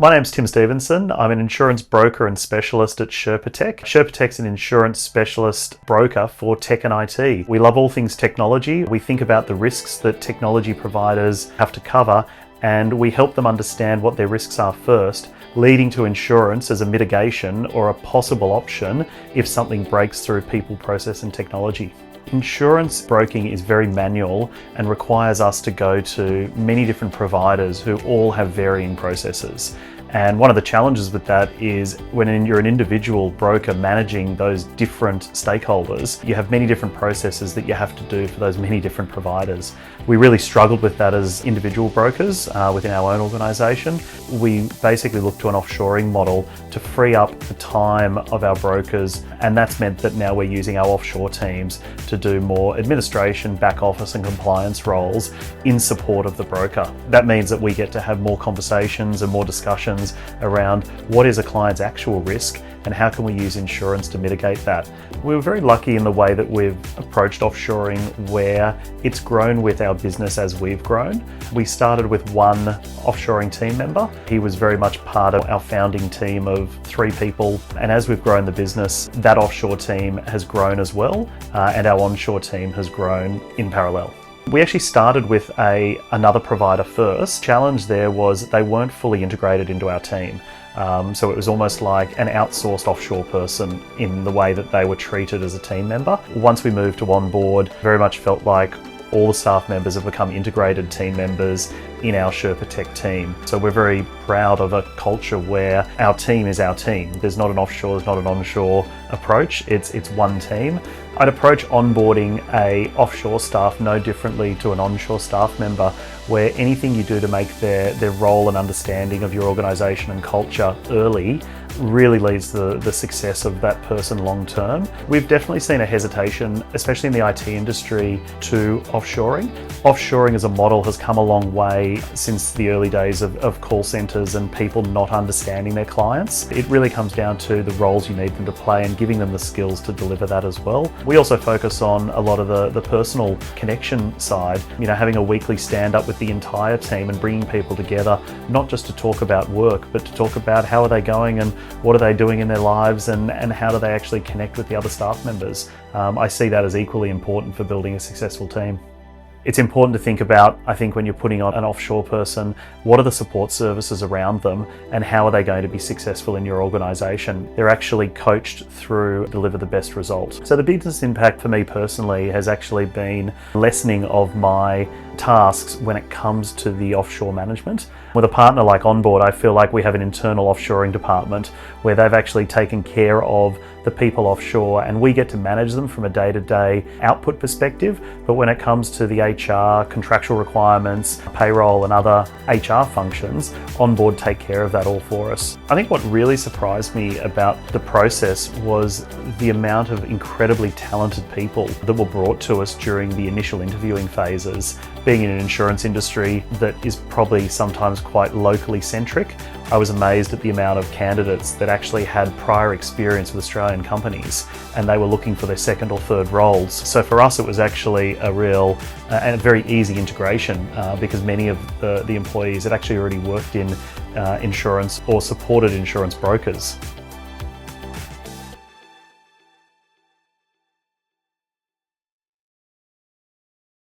My name's Tim Stevenson. I'm an insurance broker and specialist at SherpaTech. SherpaTech's an insurance specialist broker for tech and IT. We love all things technology. We think about the risks that technology providers have to cover, and we help them understand what their risks are first, leading to insurance as a mitigation or a possible option if something breaks through people, process, and technology. Insurance broking is very manual and requires us to go to many different providers who all have varying processes. And one of the challenges with that is when you're an individual broker managing those different stakeholders, you have many different processes that you have to do for those many different providers. We really struggled with that as individual brokers within our own organisation. We basically looked to an offshoring model to free up the time of our brokers, and that's meant that now we're using our offshore teams to do more administration, back office and compliance roles in support of the broker. That means that we get to have more conversations and more discussions around what is a client's actual risk and how can we use insurance to mitigate that. We were very lucky in the way that we've approached offshoring, where it's grown with our business as we've grown. We started with one offshoring team member. He was very much part of our founding team of 3 people, and as we've grown the business, that offshore team has grown as well, and our onshore team has grown in parallel. We actually started with another provider first. The challenge there was they weren't fully integrated into our team. So it was almost like an outsourced offshore person in the way that they were treated as a team member. Once we moved to OnBoard, very much felt like all the staff members have become integrated team members in our SherpaTech team. So we're very proud of a culture where our team is our team. There's not an offshore, there's not an onshore approach, it's one team. I'd approach onboarding a offshore staff no differently to an onshore staff member, where anything you do to make their role and understanding of your organisation and culture early really leads to the success of that person long term. We've definitely seen a hesitation, especially in the IT industry, to offshoring. Offshoring as a model has come a long way since the early days of call centres and people not understanding their clients. It really comes down to the roles you need them to play and giving them the skills to deliver that as well. We also focus on a lot of the personal connection side, having a weekly stand-up with the entire team and bringing people together, not just to talk about work, but to talk about how are they going and what are they doing in their lives and how do they actually connect with the other staff members. I see that as equally important for building a successful team. It's important to think about, I think, when you're putting on an offshore person, what are the support services around them and how are they going to be successful in your organisation? They're actually coached through deliver the best result. So the business impact for me personally has actually been lessening of my tasks when it comes to the offshore management. With a partner like OnBoard, I feel like we have an internal offshoring department where they've actually taken care of the people offshore and we get to manage them from a day-to-day output perspective. But when it comes to the HR, contractual requirements, payroll and other HR functions, OnBoard take care of that all for us. I think what really surprised me about the process was the amount of incredibly talented people that were brought to us during the initial interviewing phases. Being in an insurance industry that is probably sometimes quite locally centric, I was amazed at the amount of candidates that actually had prior experience with Australian companies and they were looking for their second or third roles. So for us it was actually a real and a very easy integration because many of the employees had actually already worked in insurance or supported insurance brokers.